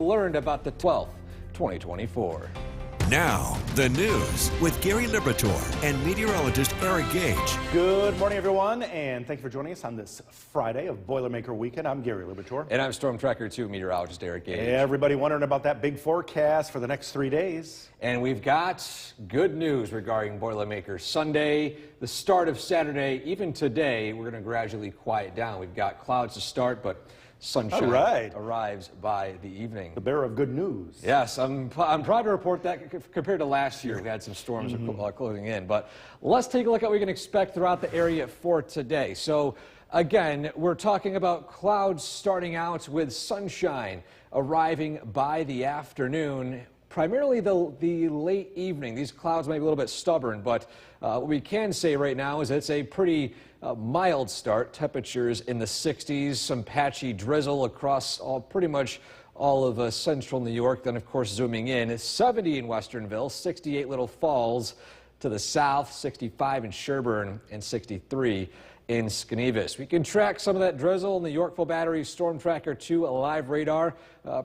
Learned about the 12th, 2024. Now, the news with Gary Liberatore and meteorologist Eric Gage. Good morning, everyone, and thank you for joining us on this Friday of Boilermaker Weekend. I'm Gary Liberatore. And I'm Storm Tracker 2 meteorologist Eric Gage. Everybody wondering about that big forecast for the next 3 days. And we've got good news regarding Boilermaker Sunday, the start of Saturday. Even today, we're going to gradually quiet down. We've got clouds to start, but sunshine arrives by the evening. The bearer of good news. Yes, I'm proud to report that compared to last year, we had some storms closing in. But let's take a look at what we can expect throughout the area for today. So again, we're talking about clouds starting out with sunshine arriving by the afternoon. Primarily the late evening. These clouds might be a little bit stubborn, but what we can say right now is it's a pretty mild start. Temperatures in the 60s, some patchy drizzle across pretty much all of central New York. Then, of course, zooming in, it's 70 in Westernville, 68 Little Falls to the south, 65 in Sherburne, and 63 in Schenevus. We can track some of that drizzle in the Yorkville Battery Storm Tracker 2 live radar,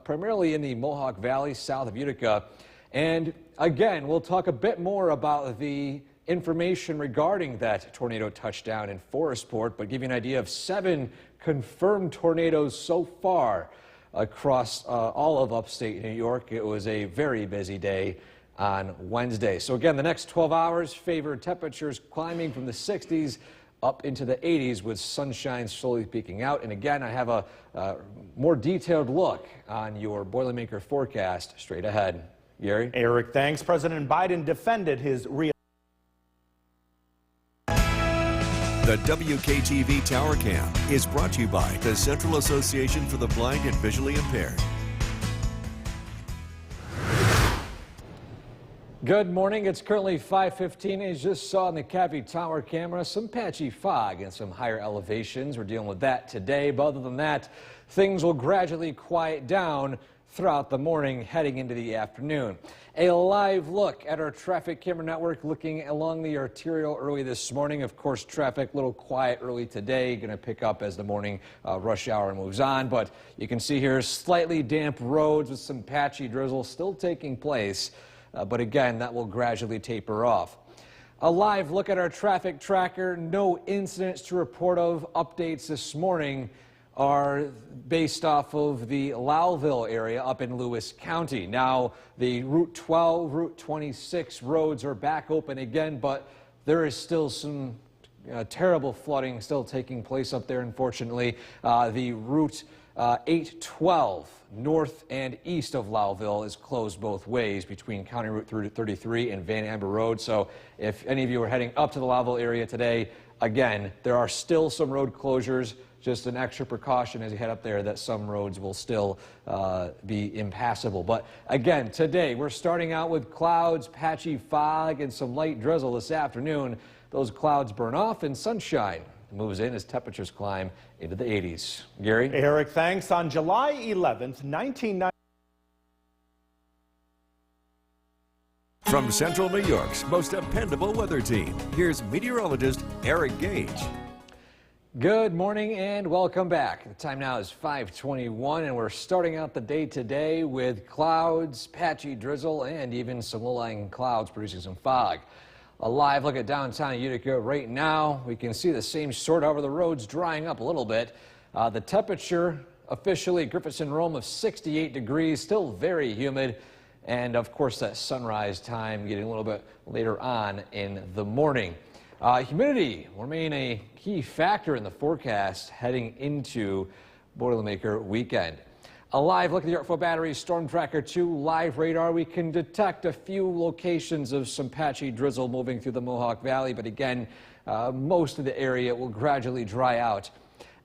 primarily in the Mohawk Valley south of Utica. And again, we'll talk a bit more about the information regarding that tornado touchdown in Forestport, but give you an idea of 7 confirmed tornadoes so far across all of upstate New York. It was a very busy day on Wednesday. So again, the next 12 hours favored temperatures climbing from the 60s up into the 80s with sunshine slowly peeking out. And again, I have a more detailed look on your Boilermaker forecast straight ahead. Gary? Eric, thanks. President Biden defended his The WKTV Tower Cam is brought to you by the Central Association for the Blind and Visually Impaired. Good morning. It's currently 5:15. As you just saw in the Cappy Tower camera, some patchy fog and some higher elevations. We're dealing with that today. But other than that, things will gradually quiet down throughout the morning heading into the afternoon. A live look at our traffic camera network looking along the arterial early this morning. Of course, traffic a little quiet early today, going to pick up as the morning rush hour moves on. But you can see here slightly damp roads with some patchy drizzle still taking place. But again, that will gradually taper off. A live look at our traffic tracker. No incidents to report of. Updates this morning are based off of the Lowville area up in Lewis County. Now, the Route 12, Route 26 roads are back open again, but there is still some terrible flooding still taking place up there, unfortunately. The Route 812 north and east of Lowville is closed both ways between County Route 33 and Van Amber Road. So if any of you are heading up to the Lowville area today, again, there are still some road closures. Just an extra precaution as you head up there that some roads will still be impassable. But again, today we're starting out with clouds, patchy fog, and some light drizzle this afternoon. Those clouds burn off and sunshine moves in as temperatures climb into the 80s. Gary? Eric, thanks. On July 11th, 1990. From Central New York's most dependable weather team, here's meteorologist Eric Gage. Good morning and welcome back. The time now is 5:21 and we're starting out the day today with clouds, patchy drizzle, and even some low-lying clouds producing some fog. A live look at downtown Utica right now. We can see the same sort over the roads drying up a little bit. The temperature officially at Griffiths and Rome of 68 degrees, still very humid. And of course that sunrise time getting a little bit later on in the morning. Humidity will remain a key factor in the forecast heading into Boilermaker weekend. A live look at the Yorkville Battery Storm Tracker 2 live radar. We can detect a few locations of some patchy drizzle moving through the Mohawk Valley, but again, most of the area will gradually dry out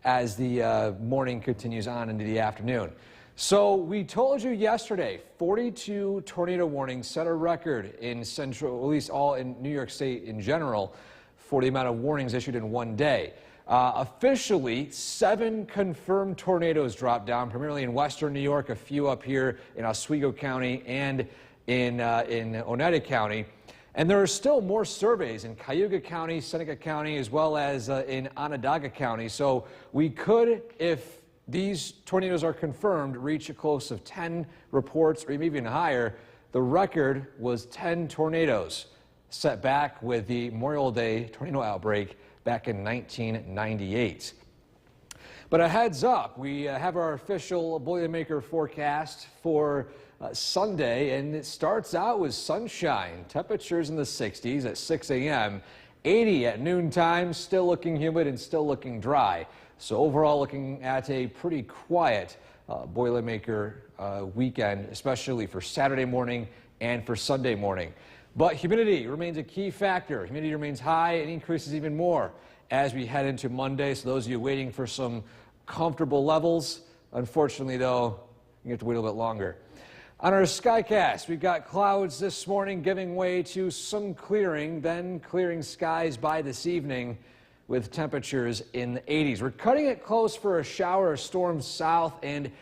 as the morning continues on into the afternoon. So we told you yesterday, 42 tornado warnings set a record in central, at least all in New York State in general, for the amount of warnings issued in one day. Officially, 7 confirmed tornadoes dropped down, primarily in western New York, a few up here in Oswego County and in Oneida County. And there are still more surveys in Cayuga County, Seneca County, as well as in Onondaga County. So we could, if these tornadoes are confirmed reach a close of 10 reports or even higher. The record was 10 tornadoes set back with the Memorial Day tornado outbreak back in 1998. But a heads up, we have our official Boilermaker forecast for Sunday, and it starts out with sunshine. Temperatures in the 60s at 6 a.m., 80 at noontime, still looking humid and still looking dry. So overall looking at a pretty quiet Boilermaker weekend, especially for Saturday morning and for Sunday morning. But humidity remains a key factor. Humidity remains high and increases even more as we head into Monday. So those of you waiting for some comfortable levels, unfortunately though, you have to wait a little bit longer. On our Skycast, we've got clouds this morning giving way to some clearing, then clearing skies by this evening with temperatures in the 80s. We're cutting it close for a shower or storm south and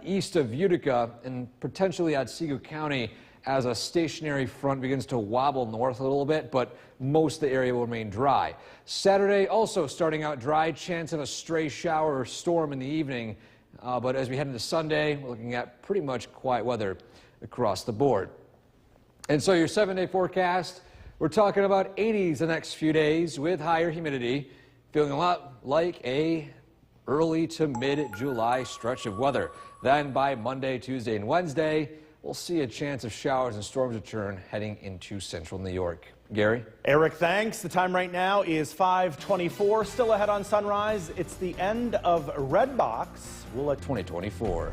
east of Utica and potentially Otsego County as a stationary front begins to wobble north a little bit, but most of the area will remain dry. Saturday also starting out dry, chance of a stray shower or storm in the evening. But as we head into Sunday, we're looking at pretty much quiet weather across the board. And so your 7-day forecast, we're talking about 80s the next few days with higher humidity, feeling a lot like a early to mid-July stretch of weather. Then by Monday, Tuesday, and Wednesday, we'll see a chance of showers and storms return heading into central New York. Gary? Eric, thanks. The time right now is 5:24. Still ahead on Sunrise. It's the end of Red Box. We'll let 2024.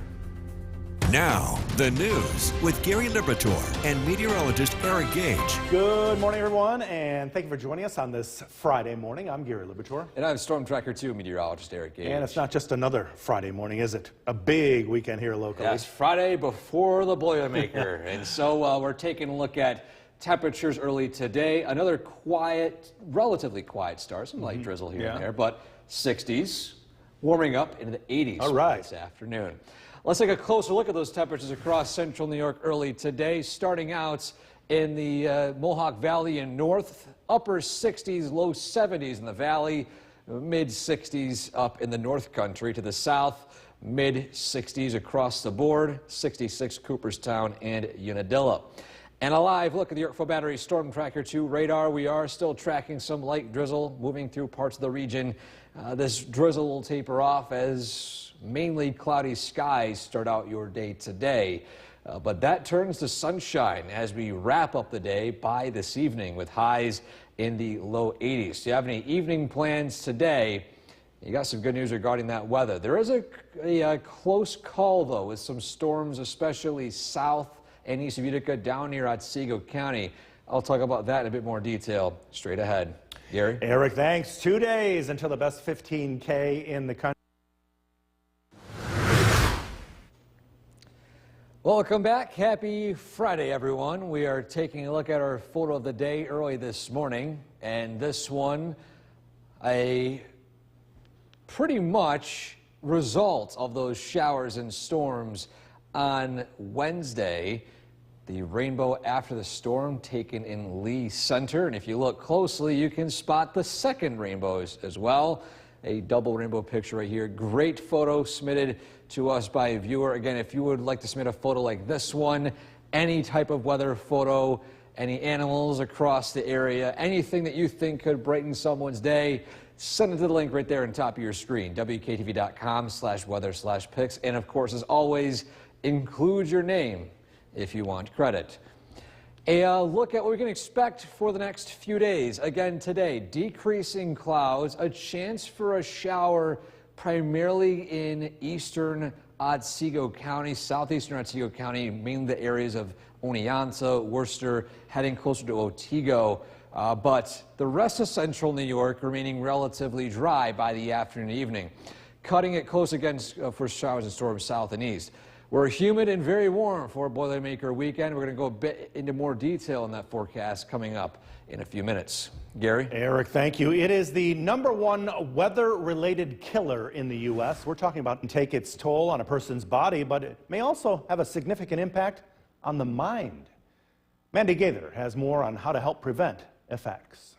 Now, the news with Gary Liberatore and meteorologist Eric Gage. Good morning, everyone, and thank you for joining us on this Friday morning. I'm Gary Liberatore. And I'm Storm Tracker 2 meteorologist Eric Gage. And it's not just another Friday morning, is it? A big weekend here locally. Yes, Friday before the Boilermaker. And so we're taking a look at temperatures early today. Another quiet, relatively quiet start. Some light drizzle here and there, but 60s, warming up into the 80s this afternoon. Let's take a closer look at those temperatures across central New York early today, starting out in the Mohawk Valley and north, upper 60s, low 70s in the valley, mid 60s up in the north country. To the south, mid 60s across the board, 66 Cooperstown and Unadilla. And a live look at the Yorkville Battery Storm Tracker 2 radar. We are still tracking some light drizzle moving through parts of the region. This drizzle will taper off as mainly cloudy skies start out your day today. But that turns to sunshine as we wrap up the day by this evening with highs in the low 80s. So you have any evening plans today? You got some good news regarding that weather. There is a close call, though, with some storms, especially south and east of Utica down near Otsego County. I'll talk about that in a bit more detail straight ahead. Gary? Eric, thanks. 2 days until the best 15K in the country. Welcome back. Happy Friday, everyone. We are taking a look at our photo of the day early this morning, and this one, a pretty much result of those showers and storms on Wednesday. The rainbow after the storm taken in Lee Center, and if you look closely, you can spot the second rainbows as well. A double rainbow picture right here. Great photo submitted to us by a viewer. Again, if you would like to submit a photo like this one, any type of weather photo, any animals across the area, anything that you think could brighten someone's day, send it to the link right there on top of your screen, wktv.com/weather/pics. And of course, as always, include your name if you want credit. A look at what we can expect for the next few days. Again today, decreasing clouds, a chance for a shower primarily in eastern Otsego County, southeastern Otsego County, mainly the areas of Oneonta, Worcester, heading closer to Otsego. But the rest of central New York remaining relatively dry by the afternoon and evening. Cutting it close again for showers and storms south and east. We're humid and very warm for Boilermaker weekend. We're going to go a bit into more detail in that forecast coming up in a few minutes. Gary? Eric, thank you. It is the #1 weather-related killer in the U.S. We're talking about take its toll on a person's body, but it may also have a significant impact on the mind. Mandy Gaither has more on how to help prevent effects.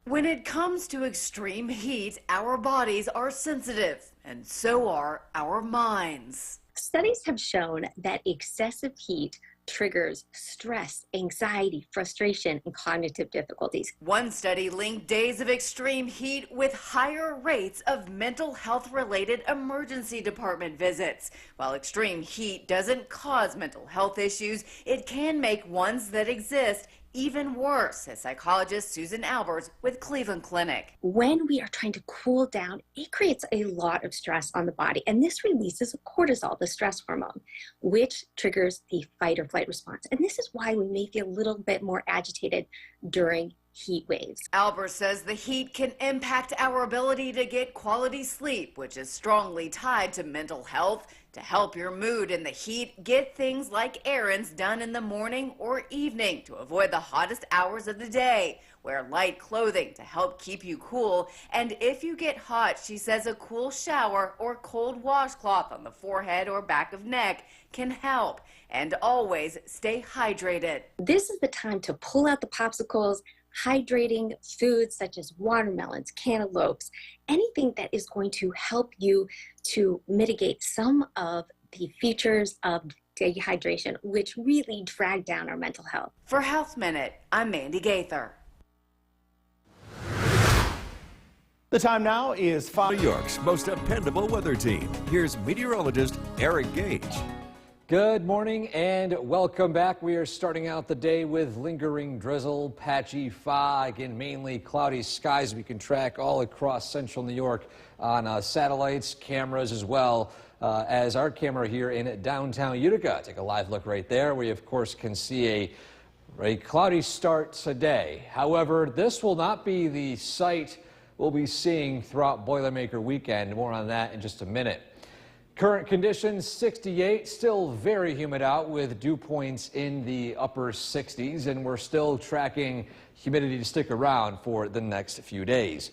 When it comes to extreme heat, our bodies are sensitive. and so are our minds. Studies have shown that excessive heat triggers stress, anxiety, frustration, and cognitive difficulties. One study linked days of extreme heat with higher rates of mental health-related emergency department visits. While extreme heat doesn't cause mental health issues, it can make ones that exist even worse, says psychologist Susan Alberts with Cleveland Clinic. When we are trying to cool down, it creates a lot of stress on the body, and this releases cortisol, the stress hormone, which triggers the fight or flight response. And this is why we may feel a little bit more agitated during heat waves. Alberts says the heat can impact our ability to get quality sleep, which is strongly tied to mental health. To help your mood in the heat, get things like errands done in the morning or evening to avoid the hottest hours of the day. Wear light clothing to help keep you cool. And if you get hot, she says a cool shower or cold washcloth on the forehead or back of neck can help. And always stay hydrated. This is the time to pull out the popsicles, hydrating foods such as watermelons, cantaloupes, anything that is going to help you to mitigate some of the features of dehydration, which really drag down our mental health. For Health Minute, I'm Mandy Gaither. The time now is 5. New York's most dependable weather team. Here's meteorologist Eric Gage. Good morning and welcome back. We are starting out the day with lingering drizzle, patchy fog, and mainly cloudy skies we can track all across central New York on satellites, cameras as well as our camera here in downtown Utica. Take a live look right there. We, of course, can see a cloudy start today. However, this will not be the sight we'll be seeing throughout Boilermaker weekend. More on that in just a minute. Current conditions, 68, still very humid out with dew points in the upper 60s, and we're still tracking humidity to stick around for the next few days.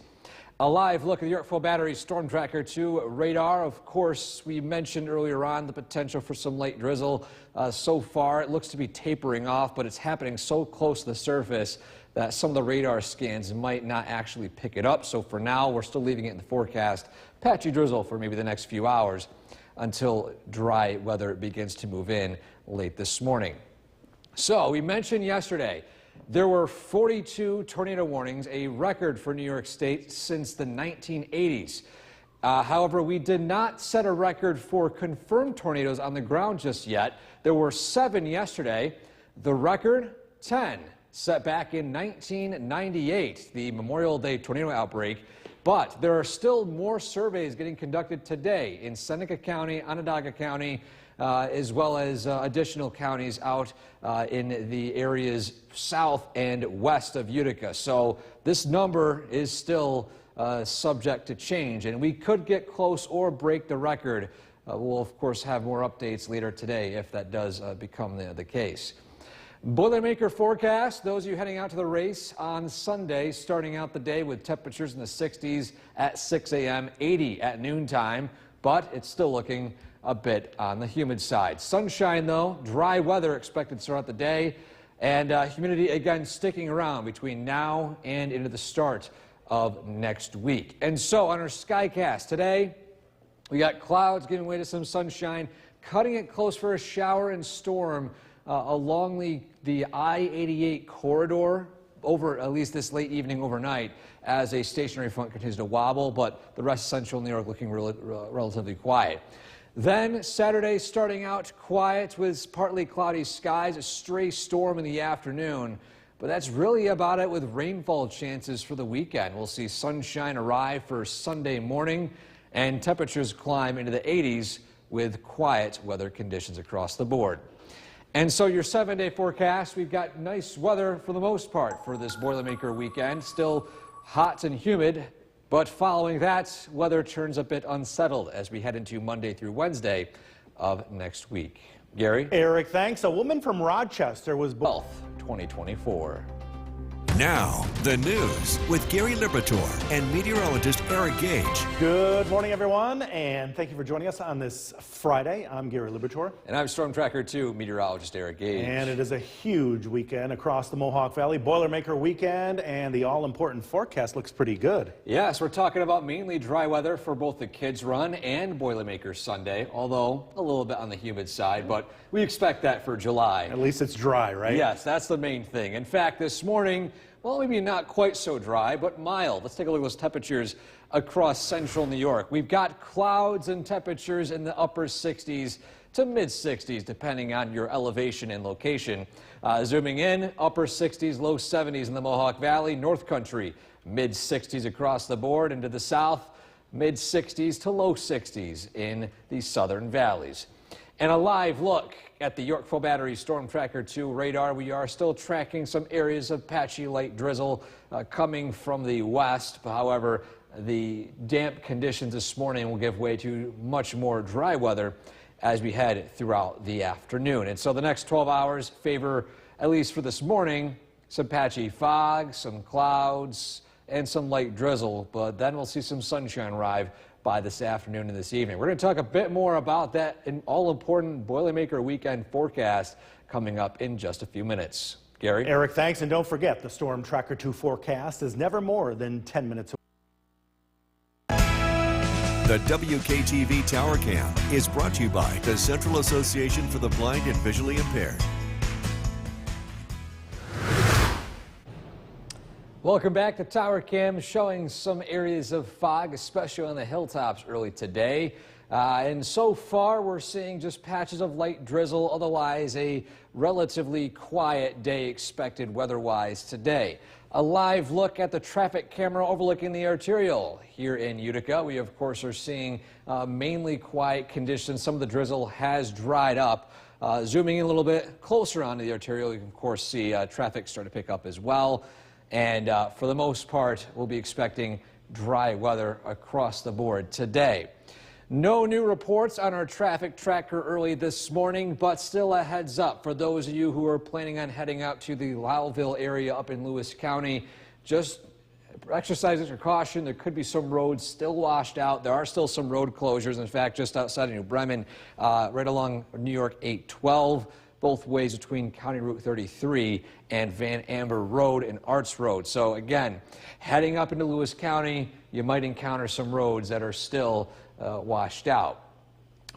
A live look at the Yorkville Battery Storm Tracker 2 radar. Of course, we mentioned earlier on the potential for some light drizzle. So far, it looks to be tapering off, but it's happening so close to the surface that some of the radar scans might not actually pick it up. So for now, we're still leaving it in the forecast. Patchy drizzle for maybe the next few hours until dry weather begins to move in late this morning. So we mentioned yesterday there were 42 tornado warnings, a record for New York State since the 1980s. However, we did not set a record for confirmed tornadoes on the ground just yet. There were 7 yesterday. The record, 10, set back in 1998, the Memorial Day tornado outbreak. But there are still more surveys getting conducted today in Seneca County, Onondaga County, as well as additional counties out in the areas south and west of Utica. So this number is still subject to change, and we could get close or break the record. We'll, of course, have more updates later today if that does become the case. Boilermaker forecast, those of you heading out to the race on Sunday, starting out the day with temperatures in the 60s at 6 a.m., 80 at noontime, but it's still looking a bit on the humid side. Sunshine, though, dry weather expected throughout the day, and humidity again sticking around between now and into the start of next week. And so on our Skycast today, we got clouds giving way to some sunshine, cutting it close for a shower and storm along the I-88 corridor over at least this late evening overnight as a stationary front continues to wobble, but the rest of central New York looking relatively quiet. Then Saturday starting out quiet with partly cloudy skies, a stray storm in the afternoon, but that's really about it with rainfall chances for the weekend. We'll see sunshine arrive for Sunday morning and temperatures climb into the 80s with quiet weather conditions across the board. And so your 7-day forecast, we've got nice weather for the most part for this Boilermaker weekend. Still hot and humid, but following that, weather turns a bit unsettled as we head into Monday through Wednesday of next week. Gary? Eric, thanks. A woman from Rochester was born 2024. Now, the news with Gary Liberatore and meteorologist Eric Gage. Good morning, everyone, and thank you for joining us on this Friday. I'm Gary Liberatore. And I'm Storm Tracker 2 meteorologist Eric Gage. And it is a huge weekend across the Mohawk Valley. Boilermaker weekend, and the all-important forecast looks pretty good. Yes, we're talking about mainly dry weather for both the Kids Run and Boilermaker Sunday, although a little bit on the humid side, but we expect that for July. At least it's dry, right? Yes, that's the main thing. In fact, this morning, well, maybe not quite so dry, but mild. Let's take a look at those temperatures across central New York. We've got clouds and temperatures in the upper 60s to mid 60s, depending on your elevation and location. Zooming in, upper 60s, low 70s in the Mohawk Valley, North Country, mid 60s across the board. Into the south, mid 60s to low 60s in the southern valleys. And a live look at the Yorkville Battery Storm Tracker 2 radar. We are still tracking some areas of patchy light drizzle coming from the west. However, the damp conditions this morning will give way to much more dry weather as we head throughout the afternoon. And so the next 12 hours favor, at least for this morning, some patchy fog, some clouds, and some light drizzle. But then we'll see some sunshine arrive by this afternoon and this evening. We're going to talk a bit more about that all-important Boilermaker weekend forecast coming up in just a few minutes. Gary? Eric, thanks. And don't forget, the Storm Tracker 2 forecast is never more than 10 minutes away. The WKTV Tower Cam is brought to you by the Central Association for the Blind and Visually Impaired. Welcome back to Tower Cam, showing some areas of fog, especially on the hilltops early today. And so far, we're seeing just patches of light drizzle, otherwise a relatively quiet day expected weather-wise today. A live look at the traffic camera overlooking the arterial here in Utica. We, of course, are seeing mainly quiet conditions. Some of the drizzle has dried up. Zooming in a little bit closer onto the arterial, you can, of course, see traffic start to pick up as well. And for the most part, we'll be expecting dry weather across the board today. No new reports on our traffic tracker early this morning, but still a heads up for those of you who are planning on heading out to the Lowellville area up in Lewis County. Just exercise your caution. There could be some roads still washed out. There are still some road closures. In fact, just outside of New Bremen, right along New York 812. Both ways between County Route 33 and Van Amber Road and Arts Road. So again, heading up into Lewis County, you might encounter some roads that are still washed out.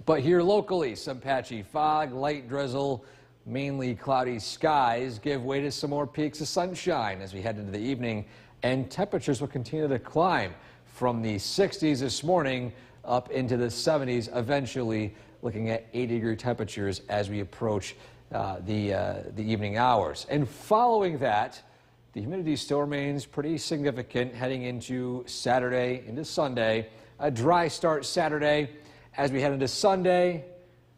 But here locally, some patchy fog, light drizzle, mainly cloudy skies give way to some more peaks of sunshine as we head into the evening, and temperatures will continue to climb from the 60s this morning up into the 70s, eventually looking at 80-degree temperatures as we approach the evening hours. And following that, the humidity still remains pretty significant heading into Saturday, into Sunday. A dry start Saturday as we head into Sunday,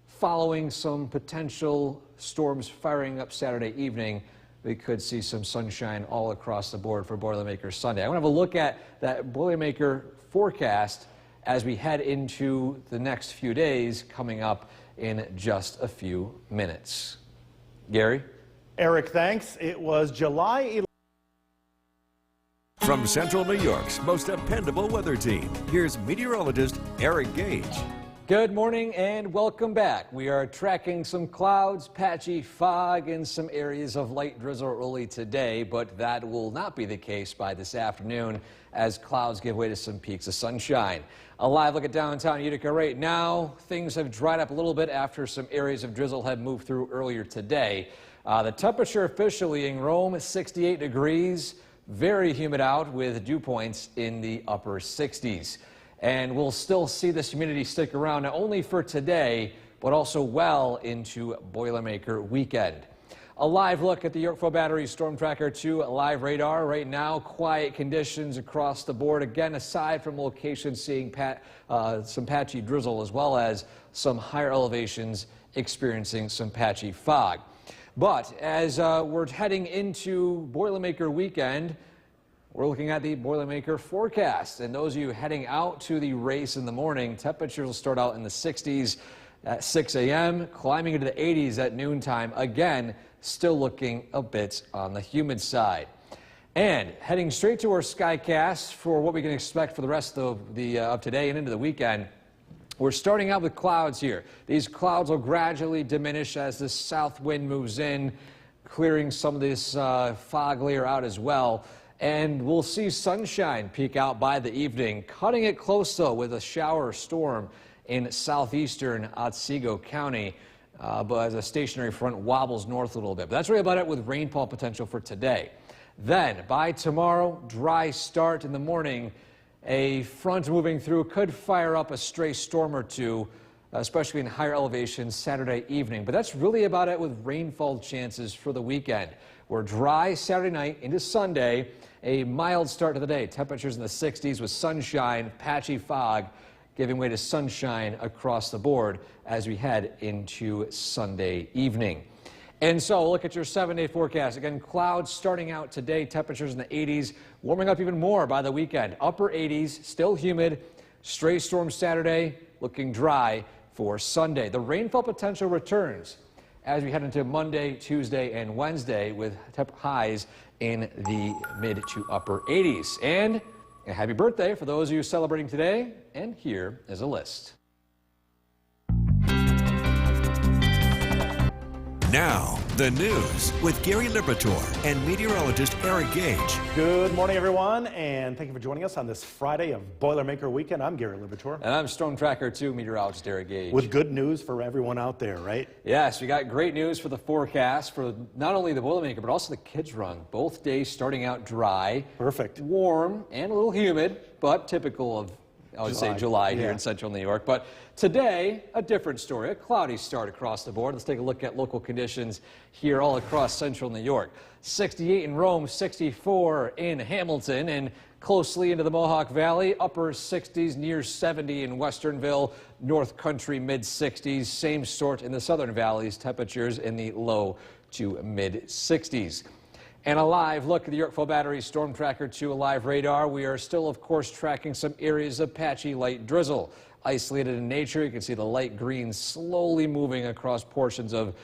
following some potential storms firing up Saturday evening. We could see some sunshine all across the board for Boilermaker Sunday. I want to have a look at that Boilermaker forecast as we head into the next few days coming up in just a few minutes. Gary? Eric, thanks. It was July 11th. From Central New York's most dependable weather team, here's meteorologist Eric Gage. Good morning and welcome back. We are tracking some clouds, patchy fog, and some areas of light drizzle early today, but that will not be the case by this afternoon as clouds give way to some peaks of sunshine. A live look at downtown Utica right now. Things have dried up a little bit after some areas of drizzle had moved through earlier today. The temperature officially in Rome is 68 degrees, very humid out with dew points in the upper 60s. And we'll still see this humidity stick around not only for today, but also well into Boilermaker weekend. A live look at the Yorkville Battery Storm Tracker 2 live radar. Right now, quiet conditions across the board. Again, aside from locations seeing some patchy drizzle, as well as some higher elevations experiencing some patchy fog. But as we're heading into Boilermaker weekend, we're looking at the Boilermaker forecast. And those of you heading out to the race in the morning, temperatures will start out in the 60s at 6 a.m., climbing into the 80s at noontime. Again, still looking a bit on the humid side. And heading straight to our Skycast for what we can expect for the rest of today and into the weekend. We're starting out with clouds here. These clouds will gradually diminish as the south wind moves in, clearing some of this fog layer out as well. And we'll see sunshine peek out by the evening, cutting it close though with a shower or storm in southeastern Otsego County. But as a stationary front wobbles north a little bit. But that's really about it with rainfall potential for today. Then by tomorrow, dry start in the morning. A front moving through could fire up a stray storm or two, especially in higher elevations Saturday evening. But that's really about it with rainfall chances for the weekend. We're dry Saturday night into Sunday. A mild start to the day. Temperatures in the 60s with sunshine, patchy fog, giving way to sunshine across the board as we head into Sunday evening. And so look at your 7-day forecast. Again, clouds starting out today, temperatures in the 80s, warming up even more by the weekend. Upper 80s, still humid. Stray storm Saturday, looking dry for Sunday. The rainfall potential returns as we head into Monday, Tuesday, and Wednesday with highs in the mid to upper 80s. And a happy birthday for those of you celebrating today. And here is a list. Now, the news with Gary Liberatore and meteorologist Eric Gage. Good morning, everyone, and thank you for joining us on this Friday of Boilermaker Weekend. I'm Gary Liberatore. And I'm Storm Tracker 2 meteorologist Eric Gage. With good news for everyone out there, right? Yes, we got great news for the forecast for not only the Boilermaker, but also the Kids Run. Both days starting out dry. Perfect. Warm and a little humid, but typical of, I would say, July here in central New York. But today, a different story, a cloudy start across the board. Let's take a look at local conditions here all across central New York. 68 in Rome, 64 in Hamilton, and closely into the Mohawk Valley, upper 60s, near 70 in Westernville, North Country, mid 60s. Same sort in the southern valleys, temperatures in the low to mid 60s. And a live look at the Yorkville Battery Storm Tracker 2 live radar. We are still, of course, tracking some areas of patchy light drizzle. Isolated in nature, you can see the light green slowly moving across portions of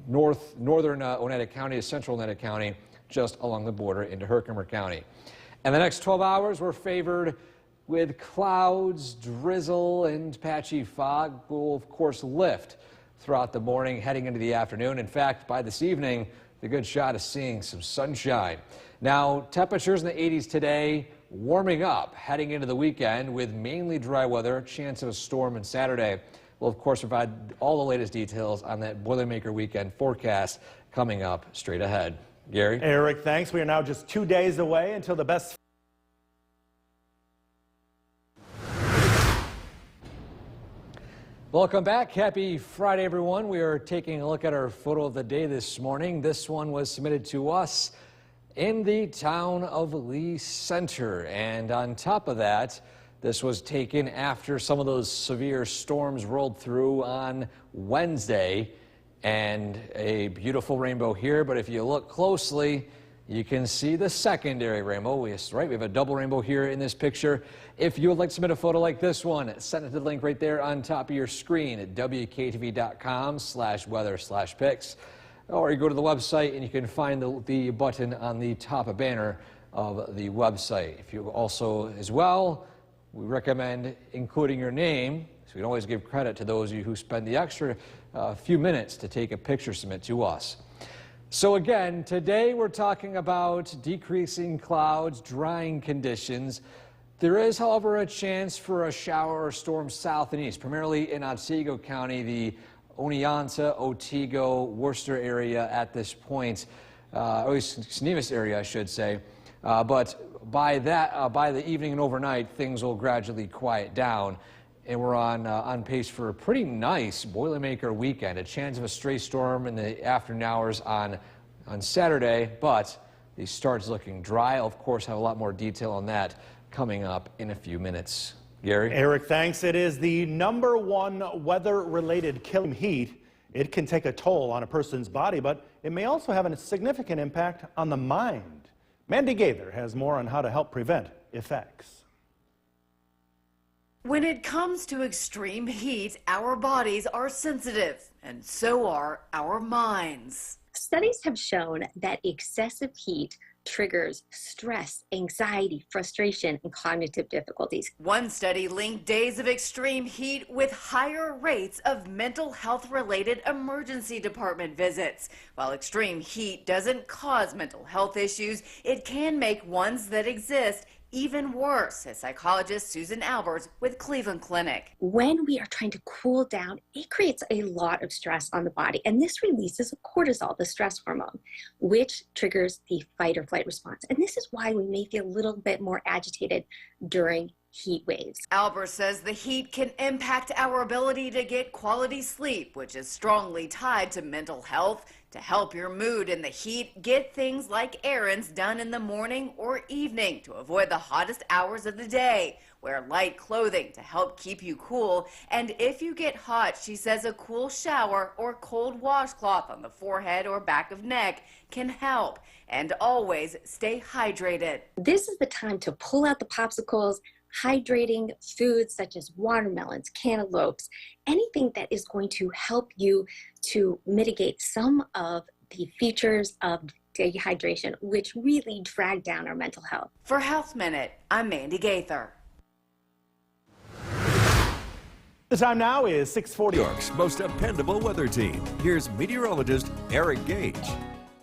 northern Oneida County to central Oneida County, just along the border into Herkimer County. And the next 12 hours, we're favored with clouds, drizzle, and patchy fog. Will, of course, lift throughout the morning, heading into the afternoon. In fact, by this evening, a good shot of seeing some sunshine. Now, temperatures in the 80s today, warming up heading into the weekend with mainly dry weather, chance of a storm on Saturday. We'll, of course, provide all the latest details on that Boilermaker weekend forecast coming up straight ahead. Gary? Eric, thanks. We are now just 2 days away until the best. Welcome back. Happy Friday, everyone. We are taking a look at our photo of the day this morning. This one was submitted to us in the town of Lee Center. And on top of that, this was taken after some of those severe storms rolled through on Wednesday. And a beautiful rainbow here. But if you look closely, you can see the secondary rainbow. We have a double rainbow here in this picture. If you would like to submit a photo like this one, send it to the link right there on top of your screen at wktv.com/weather/pics. Or you go to the website and you can find the button on the top banner of the website. If you also, as well, we recommend including your name. So we can always give credit to those of you who spend the extra few minutes to take a picture submit to us. So again, today we're talking about decreasing clouds, drying conditions. There is, however, a chance for a shower or storm south and east, primarily in Otsego County, the Oneonta, Otego, Worcester area at this point, or at least Nevis area, I should say. But by the evening and overnight, things will gradually quiet down. And we're on pace for a pretty nice Boilermaker weekend. A chance of a stray storm in the afternoon hours on Saturday, but the start's looking dry. I'll, of course, have a lot more detail on that coming up in a few minutes. Gary? Eric, thanks. It is the #1 weather-related killing heat. It can take a toll on a person's body, but it may also have a significant impact on the mind. Mandy Gaither has more on how to help prevent effects. When it comes to extreme heat, our bodies are sensitive, and so are our minds. Studies have shown that excessive heat triggers stress, anxiety, frustration, and cognitive difficulties. One study linked days of extreme heat with higher rates of mental health related emergency department visits. While extreme heat doesn't cause mental health issues, it can make ones that exist even worse, says psychologist Susan Alberts with Cleveland Clinic. When we are trying to cool down, it creates a lot of stress on the body, and this releases cortisol, the stress hormone, which triggers the fight or flight response. And this is why we may feel a little bit more agitated during heat waves. Albert says the heat can impact our ability to get quality sleep, which is strongly tied to mental health. To help your mood in the heat, get things like errands done in the morning or evening to avoid the hottest hours of the day. Wear light clothing to help keep you cool. And if you get hot, she says a cool shower or cold washcloth on the forehead or back of neck can help. And always stay hydrated. This is the time to pull out the popsicles, hydrating foods such as watermelons, cantaloupes, anything that is going to help you to mitigate some of the features of dehydration, which really drag down our mental health. For Health Minute, I'm Mandy Gaither. The time now is 6:40. New York's most dependable weather team. Here's meteorologist Eric Gage.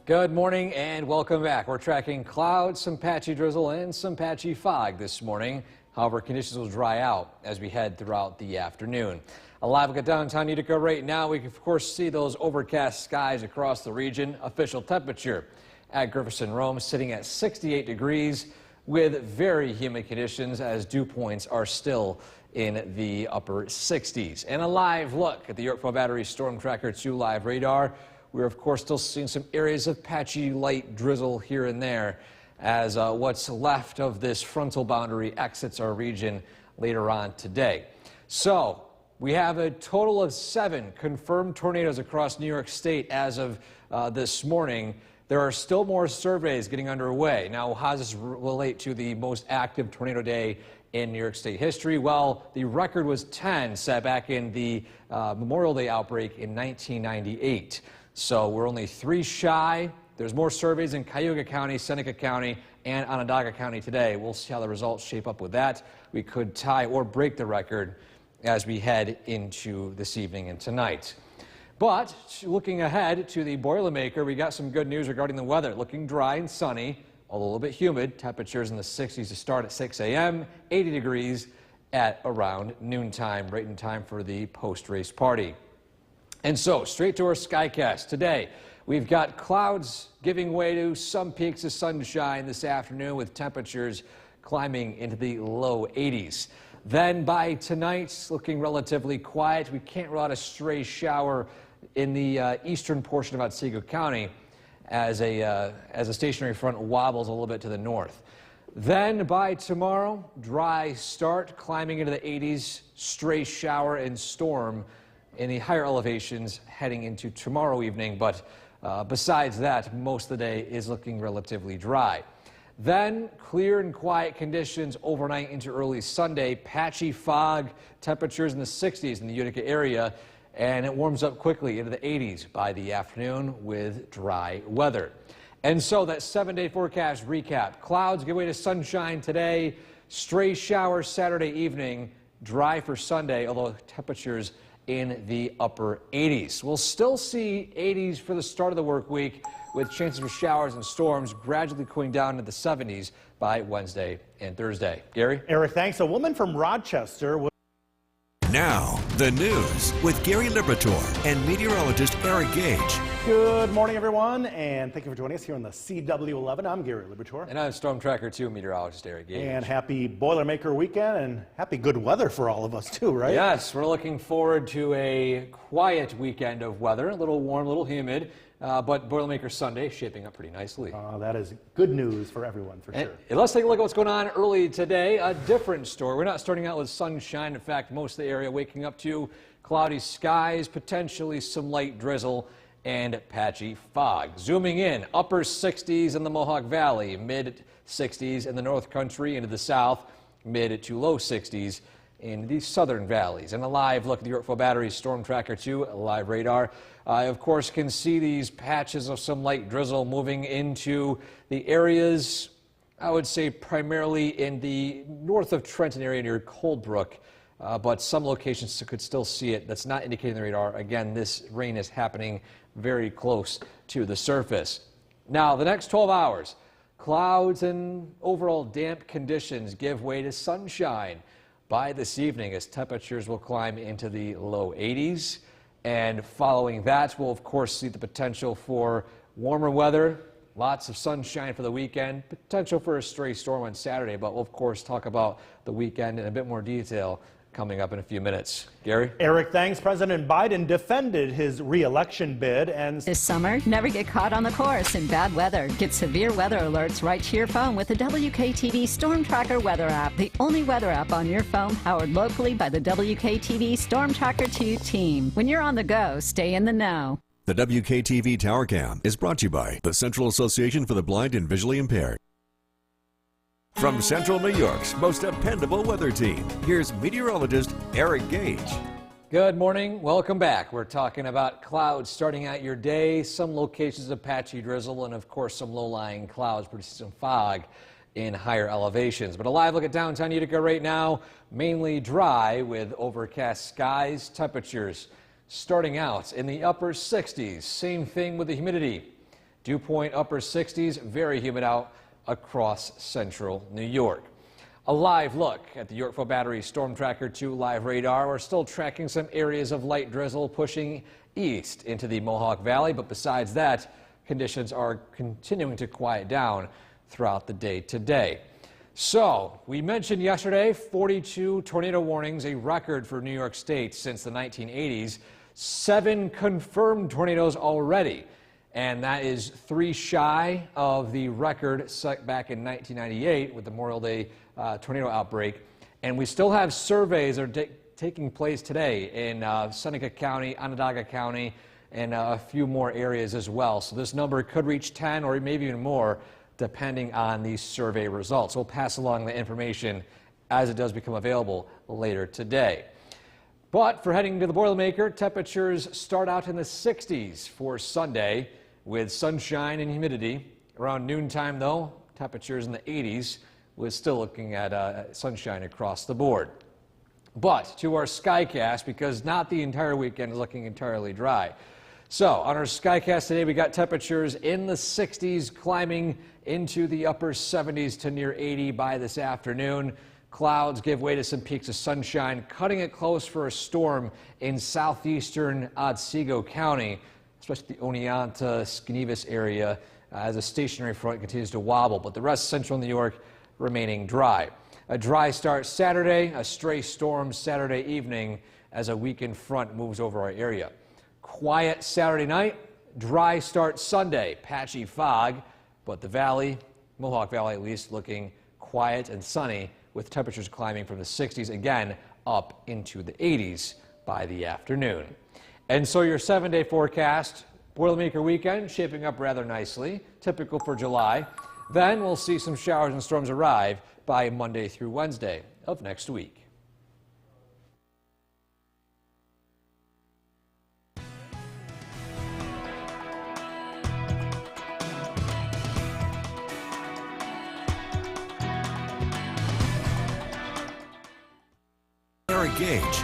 Good morning and welcome back. We're tracking clouds, some patchy drizzle, and some patchy fog this morning. However, conditions will dry out as we head throughout the afternoon. Alive at downtown Utica right now, we can of course see those overcast skies across the region. Official temperature at Griffith Rome sitting at 68 degrees with very humid conditions as dew points are still in the upper 60s. And a live look at the Yorkville Battery Storm Tracker 2 live radar. We're of course still seeing some areas of patchy light drizzle here and there as what's left of this frontal boundary exits our region later on today. So we have a total of 7 confirmed tornadoes across New York State as of this morning. There are still more surveys getting underway. Now, how does this relate to the most active tornado day in New York State history? Well, the record was 10 set back in the Memorial Day outbreak in 1998. So we're only 3 shy. There's more surveys in Cayuga County, Seneca County, and Onondaga County today. We'll see how the results shape up with that. We could tie or break the record as we head into this evening and tonight. But looking ahead to the Boilermaker, we got some good news regarding the weather. Looking dry and sunny, although a little bit humid. Temperatures in the 60s to start at 6 a.m., 80 degrees at around noontime, right in time for the post-race party. And so, straight to our Skycast today. We've got clouds giving way to some peaks of sunshine this afternoon with temperatures climbing into the low 80s. Then by tonight, looking relatively quiet. We can't rule out a stray shower in the eastern portion of Otsego County as a stationary front wobbles a little bit to the north. Then by tomorrow, dry start, climbing into the 80s, stray shower and storm in the higher elevations heading into tomorrow evening. But besides that, most of the day is looking relatively dry. Then clear and quiet conditions overnight into early Sunday. Patchy fog, temperatures in the 60s in the Utica area, and it warms up quickly into the 80s by the afternoon with dry weather. And so that 7-day forecast recap. Clouds give way to sunshine today. Stray showers Saturday evening. Dry for Sunday, although temperatures in the upper 80s. We'll still see 80s for the start of the work week, with chances for showers and storms gradually cooling down into the 70s by Wednesday and Thursday. Gary? Eric, thanks. A woman from Rochester. Now, the news with Gary Liberatore and meteorologist Eric Gage. Good morning, everyone, and thank you for joining us here on the CW11. I'm Gary Liberatore. And I'm Storm Tracker 2 meteorologist Eric Gage. And happy Boilermaker weekend and happy good weather for all of us, too, right? Yes, we're looking forward to a quiet weekend of weather. A little warm, a little humid, but Boilermaker Sunday shaping up pretty nicely. That is good news for everyone, for sure. And let's take a look at what's going on early today. A different story. We're not starting out with sunshine. In fact, most of the area waking up to cloudy skies, potentially some light drizzle, and patchy fog. Zooming in, upper 60s in the Mohawk Valley, mid 60s in the North Country into the south, mid to low 60s in the southern valleys. And a live look at the Yorkville Battery Storm Tracker 2 live radar. Of course, can see these patches of some light drizzle moving into the areas, I would say primarily in the north of Trenton area near Coldbrook, but some locations could still see it. That's not indicating the radar. Again, this rain is happening very close to the surface. Now, the next 12 hours, clouds and overall damp conditions give way to sunshine by this evening as temperatures will climb into the low 80s. And following that, we'll of course see the potential for warmer weather, lots of sunshine for the weekend, potential for a stray storm on Saturday, but we'll of course talk about the weekend in a bit more detail coming up in a few minutes. Gary? Eric, thanks. President Biden defended his re-election bid and This summer, never get caught on the course in bad weather. Get severe weather alerts right to your phone with the WKTV Storm Tracker weather app, the only weather app on your phone powered locally by the WKTV Storm Tracker 2 team. When you're on the go, stay in the know. The WKTV Tower Cam is brought to you by the Central Association for the Blind and Visually Impaired. From Central New York's most dependable weather team, here's meteorologist Eric Gage. Good morning. Welcome back. We're talking about clouds starting out your day, some locations of patchy drizzle, and of course some low-lying clouds producing some fog in higher elevations. But a live look at downtown Utica right now, mainly dry with overcast skies. Temperatures starting out in the upper 60s. Same thing with the humidity. Dew point upper 60s, very humid out across central New York. A live look at the Yorkville Battery Storm Tracker 2 live radar. We're still tracking some areas of light drizzle pushing east into the Mohawk Valley, but besides that, conditions are continuing to quiet down throughout the day today. So, we mentioned yesterday 42 tornado warnings, a record for New York State since the 1980s. 7 confirmed tornadoes already. And that is 3 shy of the record set back in 1998 with the Memorial Day tornado outbreak. And we still have surveys that are taking place today in Seneca County, Onondaga County, and a few more areas as well. So this number could reach 10 or maybe even more depending on these survey results. We'll pass along the information as it does become available later today. But for heading to the Boilermaker, temperatures start out in the 60s for Sunday, with sunshine and humidity. Around noontime, though, temperatures in the 80s, with still looking at sunshine across the board. But to our Skycast, because not the entire weekend is looking entirely dry. So on our Skycast today, we got temperatures in the 60s climbing into the upper 70s to near 80 by this afternoon. Clouds give way to some peaks of sunshine, cutting it close for a storm in southeastern Otsego County, especially the Oneonta-Skenevis area, as a stationary front continues to wobble, but the rest of central New York remaining dry. A dry start Saturday, a stray storm Saturday evening as a weakened front moves over our area. Quiet Saturday night, dry start Sunday, patchy fog, but the valley, Mohawk Valley at least, looking quiet and sunny with temperatures climbing from the 60s again up into the 80s by the afternoon. And so your 7-day forecast, Boilermaker weekend shaping up rather nicely, typical for July. Then we'll see some showers and storms arrive by Monday through Wednesday of next week. Eric Gage.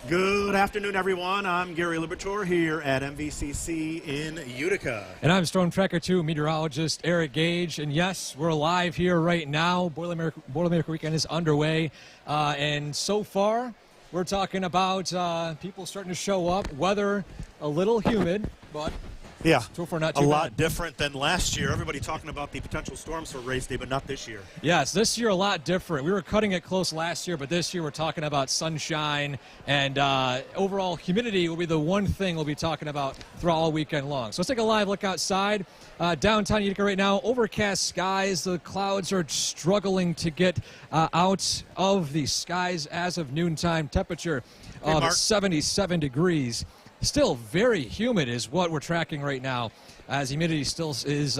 Good afternoon, everyone. I'm Gary Liberatore here at MVCC in Utica. And I'm Storm Tracker 2 meteorologist Eric Gage. And yes, we're live here right now. Boilermaker weekend is underway. And so far, we're talking about people starting to show up. Weather a little humid, but Yeah, so far not a too lot bad. different than last year. Everybody talking about the potential storms for race day, but not this year. Yes, this year a lot different. We were cutting it close last year, but this year we're talking about sunshine and overall humidity will be the one thing we'll be talking about throughout all weekend long. So let's take a live look outside. Downtown Utica right now, overcast skies. The clouds are struggling to get out of the skies as of noontime. Temperature of 77 degrees. Still very humid is what we're tracking right now, as humidity still is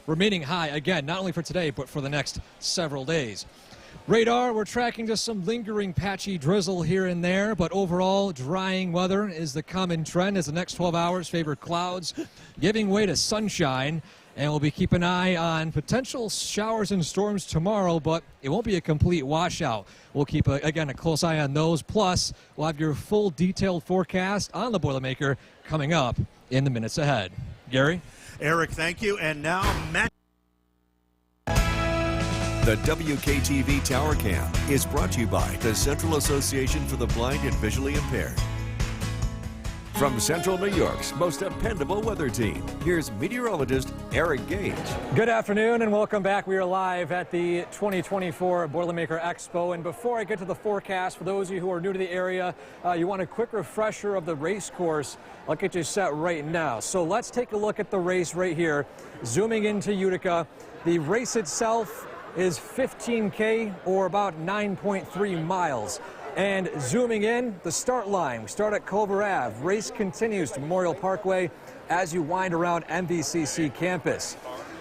remaining high, again, not only for today, but for the next several days. Radar, we're tracking just some lingering patchy drizzle here and there, but overall drying weather is the common trend as the next 12 hours favor clouds giving way to sunshine. And we'll be keeping an eye on potential showers and storms tomorrow, but it won't be a complete washout. We'll keep, again, a close eye on those. Plus, we'll have your full detailed forecast on the Boilermaker coming up in the minutes ahead. Gary? Eric, thank you. And now, Matt. The WKTV Tower Cam is brought to you by the Central Association for the Blind and Visually Impaired. From Central New York's most dependable weather team, here's meteorologist Eric Gage. Good afternoon and welcome back. We are live at the 2024 Boilermaker Expo. And before I get to the forecast, for those of you who are new to the area, you want a quick refresher of the race course. I'll get you set right now. So let's take a look at the race right here. Zooming into Utica, the race itself is 15K or about 9.3 miles. And zooming in, the start line, we start at Culver Ave. Race continues to Memorial Parkway as you wind around MVCC campus.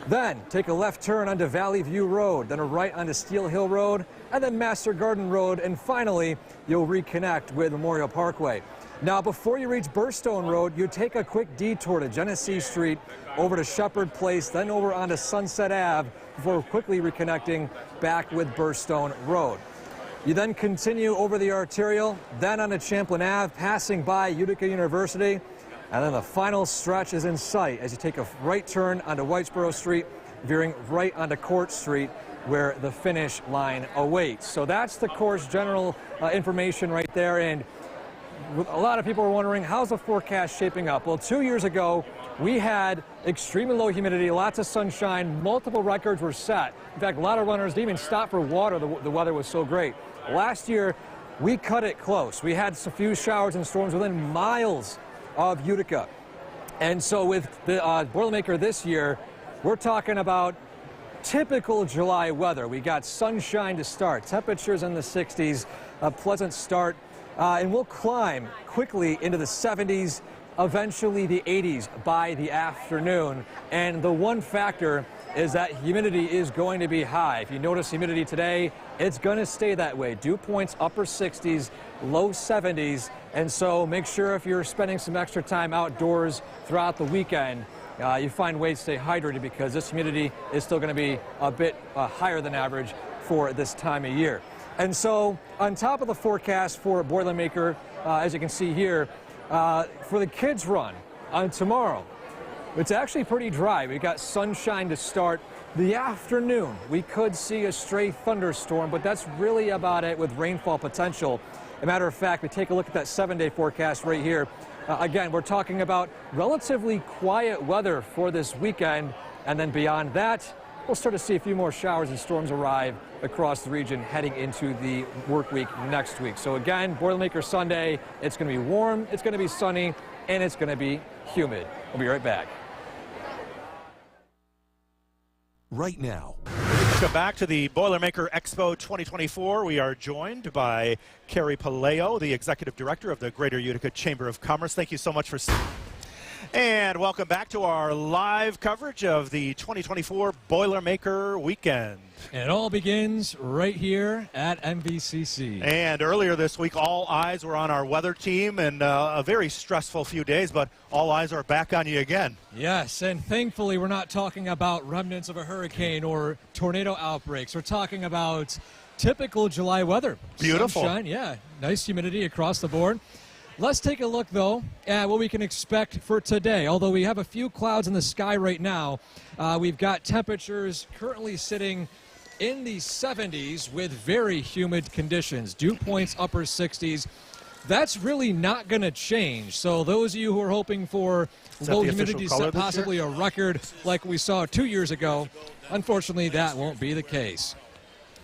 Then take a left turn onto Valley View Road, then a right onto Steel Hill Road, and then Master Garden Road, and finally, you'll reconnect with Memorial Parkway. Now, before you reach Burstone Road, you take a quick detour to Genesee Street, over to Shepherd Place, then over onto Sunset Ave, before quickly reconnecting back with Burstone Road. You then continue over the arterial, then onto Champlain Ave, passing by Utica University, and then the final stretch is in sight as you take a right turn onto Whitesboro Street, veering right onto Court Street, where the finish line awaits. So that's the course general information right there. And a lot of people are wondering, how's the forecast shaping up? Well, 2 years ago, we had extremely low humidity, lots of sunshine, multiple records were set. In fact, a lot of runners didn't even stop for water. The weather was so great. Last year, we cut it close. We had a few showers and storms within miles of Utica. And so with the Boilermaker this year, we're talking about typical July weather. We got sunshine to start, temperatures in the 60s, a pleasant start, and we'll climb quickly into the 70s, eventually the 80s by the afternoon. And the one factor is that humidity is going to be high. If you notice humidity today, it's going to stay that way. Dew points upper 60s, low 70s, and so make sure if you're spending some extra time outdoors throughout the weekend, you find ways to stay hydrated because this humidity is still going to be a bit higher than average for this time of year. And so on top of the forecast for Boilermaker, as you can see here, for the kids run on tomorrow, it's actually pretty dry. We got sunshine to start. The afternoon, we could see a stray thunderstorm, but that's really about it with rainfall potential. As a matter of fact, we take a look at that 7-day forecast right here. Again, we're talking about relatively quiet weather for this weekend, and then beyond that, we'll start to see a few more showers and storms arrive across the region heading into the work week next week. So again, Boilermaker Sunday, it's going to be warm, it's going to be sunny, and it's going to be humid. We'll be right back. Right now. Welcome back to the Boilermaker Expo 2024. We are joined by Carrie Paleo, the Executive Director of the Greater Utica Chamber of Commerce. Thank you so much for... And welcome back to our live coverage of the 2024 Boilermaker Weekend. And it all begins right here at MVCC. And earlier this week, all eyes were on our weather team, and a very stressful few days, but all eyes are back on you again. Yes, and thankfully we're not talking about remnants of a hurricane or tornado outbreaks. We're talking about typical July weather. Beautiful. Sunshine, yeah, nice humidity across the board. Let's take a look, though, at what we can expect for today. Although we have a few clouds in the sky right now, we've got temperatures currently sitting in the 70s with very humid conditions. Dew points upper 60s. That's really not going to change. So those of you who are hoping for low humidity, possibly a record like we saw 2 years ago, unfortunately that won't be the case.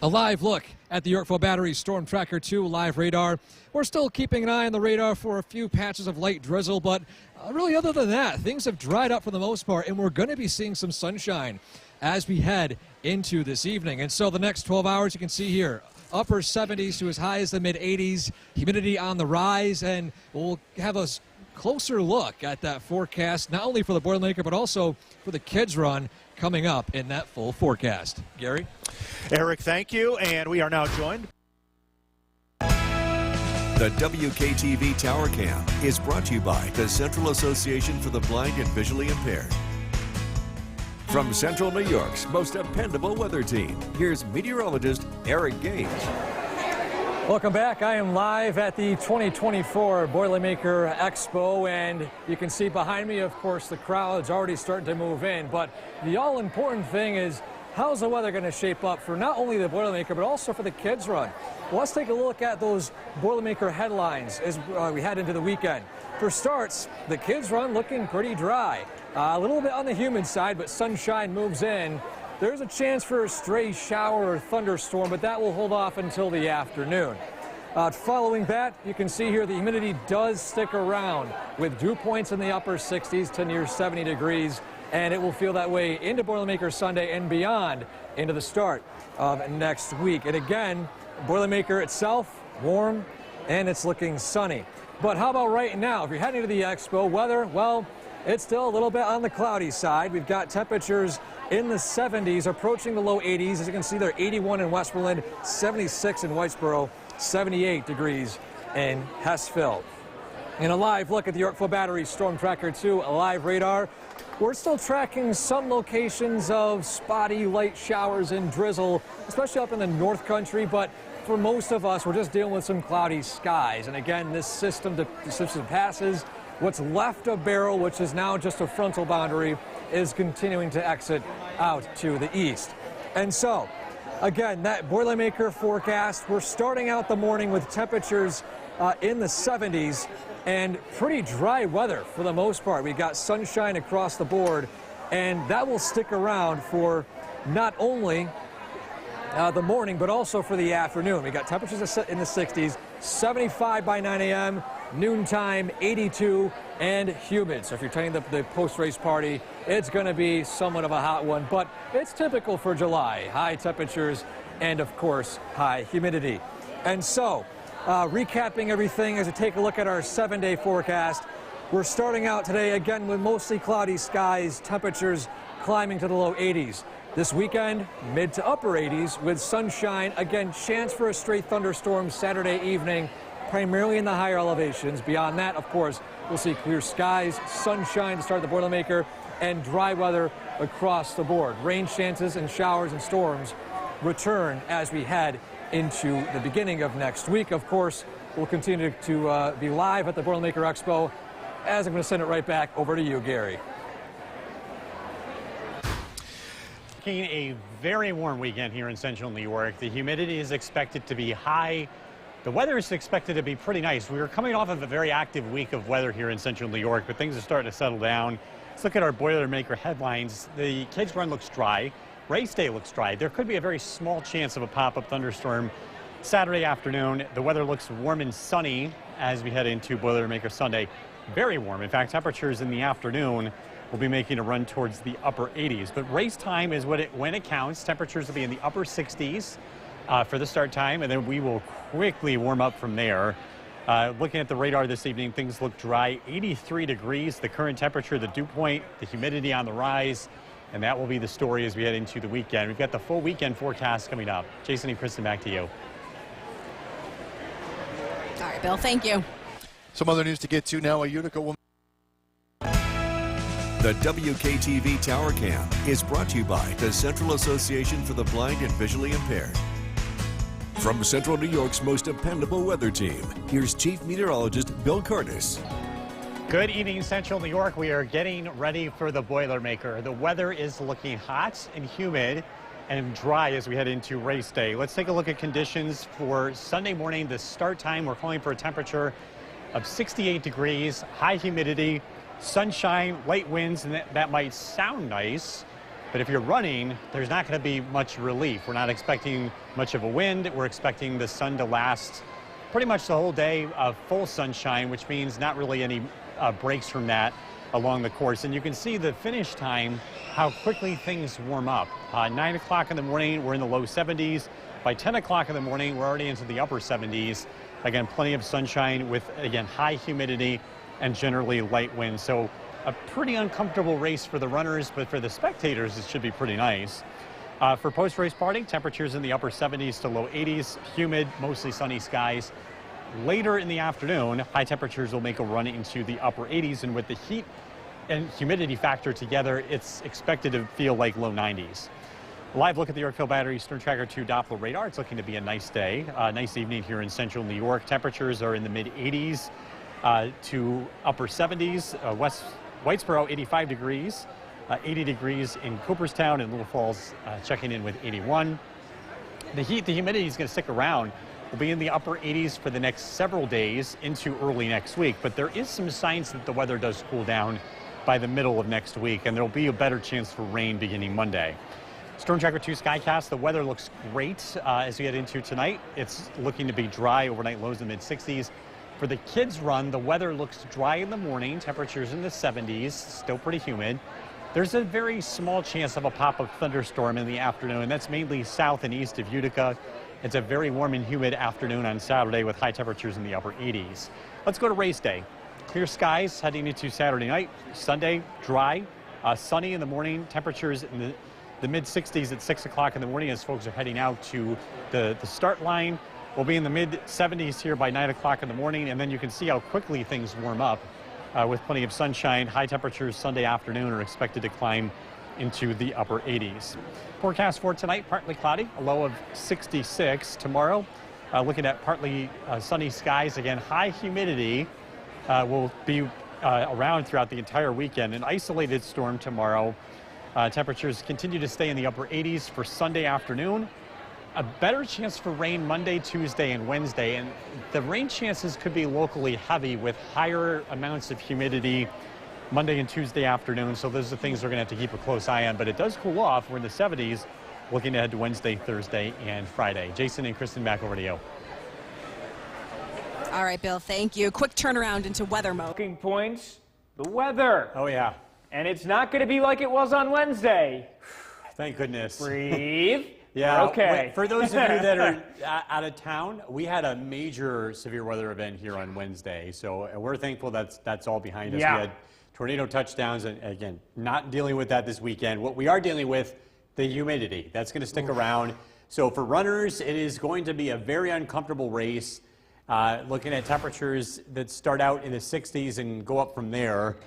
A live look at the Yorkville Battery Storm Tracker 2 live radar. We're still keeping an eye on the radar for a few patches of light drizzle, but really other than that, things have dried up for the most part, and we're going to be seeing some sunshine as we head into this evening. And so the next 12 hours, you can see here, upper 70s to as high as the mid-80s, humidity on the rise, and we'll have a closer look at that forecast, not only for the Boilermaker, but also for the kids run coming up in that full forecast. Gary? Eric, thank you. And we are now joined. The WKTV Tower Cam is brought to you by the Central Association for the Blind and Visually Impaired. From Central New York's most dependable weather team, here's meteorologist Eric Gage. Welcome back. I am live at the 2024 Boilermaker Expo, and you can see behind me, of course, the crowd's already starting to move in. But the all-important thing is, how's the weather going to shape up for not only the Boilermaker, but also for the kids' run? Well, let's take a look at those Boilermaker headlines as we head into the weekend. For starts, the kids' run looking pretty dry. A little bit on the humid side, but sunshine moves in. There's a chance for a stray shower or thunderstorm, but that will hold off until the afternoon. Following that, you can see here the humidity does stick around with dew points in the upper 60s to near 70 degrees. And it will feel that way into Boilermaker Sunday and beyond into the start of next week. And again, Boilermaker itself, warm, and it's looking sunny. But how about right now? If you're heading to the expo, weather, well, it's still a little bit on the cloudy side. We've got temperatures in the 70s, approaching the low 80s. As you can see, they're 81 in Westmoreland, 76 in Whitesboro, 78 degrees in Hessville. And a live look at the Yorkville Battery Storm Tracker 2, a live radar. We're still tracking some locations of spotty light showers and drizzle, especially up in the North Country, but for most of us, we're just dealing with some cloudy skies. And again, this system passes. What's left of Beryl, which is now just a frontal boundary, is continuing to exit out to the east. And so, again, that Boilermaker forecast, we're starting out the morning with temperatures in the 70s. And pretty dry weather for the most part. We got sunshine across the board, and that will stick around for not only the morning, but also for the afternoon. We got temperatures in the 60s, 75 by 9 a.m., noontime, 82, and humid. So if you're attending the post-race party, it's going to be somewhat of a hot one, but it's typical for July. High temperatures and, of course, high humidity. And so, recapping everything as we take a look at our 7-day forecast. We're starting out today again with mostly cloudy skies, temperatures climbing to the low 80s. This weekend, mid to upper 80s with sunshine. Again, chance for a stray thunderstorm Saturday evening, primarily in the higher elevations. Beyond that, of course, we'll see clear skies, sunshine to start the Boilermaker, and dry weather across the board. Rain chances and showers and storms return as we head into the beginning of next week. Of course, we'll continue to be live at the Boilermaker Expo, as I'm going to send it right back over to you, Gary. A very warm weekend here in central New York. The humidity is expected to be high. The weather is expected to be pretty nice. We are coming off of a very active week of weather here in central New York, but things are starting to settle down. Let's look at our Boilermaker headlines. The kids' run looks dry. Race day looks dry. There could be a very small chance of a pop-up thunderstorm Saturday afternoon. The weather looks warm and sunny as we head into Boilermaker Sunday. Very warm. In fact, temperatures in the afternoon will be making a run towards the upper 80s. But race time is when it counts. Temperatures will be in the upper 60s for the start time, and then we will quickly warm up from there. Looking at the radar this evening, things look dry. 83 degrees, the current temperature, the dew point, the humidity on the rise. And that will be the story as we head into the weekend. We've got the full weekend forecast coming up. Jason and Kristen, back to you. All right, Bill, thank you. Some other news to get to now. A Utica woman. The WKTV Tower Cam is brought to you by the Central Association for the Blind and Visually Impaired. From Central New York's most dependable weather team, here's Chief Meteorologist Bill Curtis. Good evening, Central New York. We are getting ready for the Boilermaker. The weather is looking hot and humid and dry as we head into race day. Let's take a look at conditions for Sunday morning. The start time, we're calling for a temperature of 68 degrees, high humidity, sunshine, light winds, and that might sound nice, but if you're running, there's not going to be much relief. We're not expecting much of a wind. We're expecting the sun to last pretty much the whole day of full sunshine, which means not really any breaks from that along the course. And you can see the finish time, how quickly things warm up. 9 o'clock in the morning, we're in the low 70s. By 10 o'clock in the morning, we're already into the upper 70s. Again, plenty of sunshine with, again, high humidity and generally light winds. So a pretty uncomfortable race for the runners, but for the spectators, it should be pretty nice. For post-race party, temperatures in the upper 70s to low 80s, humid, mostly sunny skies. Later in the afternoon, high temperatures will make a run into the upper 80s, and with the heat and humidity factor together, it's expected to feel like low 90s. Live look at the Yorkville Battery Storm Tracker 2 Doppler radar. It's looking to be a nice day, nice evening here in central New York. Temperatures are in the mid 80s to upper 70s. West Whitesboro, 85 degrees. 80 degrees in Cooperstown, and Little Falls checking in with 81. The heat, the humidity is going to stick around. We'll be in the upper 80s for the next several days into early next week, but there is some signs that the weather does cool down by the middle of next week, and there'll be a better chance for rain beginning Monday. Storm Tracker 2 Skycast, the weather looks great as we get into tonight. It's looking to be dry, overnight lows in the mid 60s. For the kids run, the weather looks dry in the morning, temperatures in the 70s, still pretty humid. There's a very small chance of a pop-up thunderstorm in the afternoon, and that's mainly south and east of Utica. It's a very warm and humid afternoon on Saturday with high temperatures in the upper 80s. Let's go to race day. Clear skies heading into Saturday night. Sunday, dry, sunny in the morning, temperatures in the mid 60s at 6 o'clock in the morning as folks are heading out to the start line. We'll be in the mid 70s here by 9 o'clock in the morning, and then you can see how quickly things warm up. With plenty of sunshine, high temperatures Sunday afternoon are expected to climb into the upper 80s. Forecast for tonight, partly cloudy, a low of 66. Tomorrow, looking at partly sunny skies. Again, high humidity will be around throughout the entire weekend. An isolated storm tomorrow. Temperatures continue to stay in the upper 80s for Sunday afternoon. A better chance for rain Monday, Tuesday, and Wednesday, and the rain chances could be locally heavy with higher amounts of humidity Monday and Tuesday afternoon, so those are things we're going to have to keep a close eye on, but it does cool off. We're in the 70s, looking ahead to Wednesday, Thursday, and Friday. Jason and Kristen, back over to you. All right, Bill, thank you. Quick turnaround into weather mode. Talking points, the weather. Oh, yeah. And it's not going to be like it was on Wednesday. Thank goodness. Breathe. Yeah, okay. For those of you that are out of town, we had a major severe weather event here on Wednesday, so we're thankful that's all behind us. Yeah. We had tornado touchdowns, and again, not dealing with that this weekend. What we are dealing with, the humidity. That's going to stick around. So for runners, it is going to be a very uncomfortable race. Looking at temperatures that start out in the 60s and go up from there.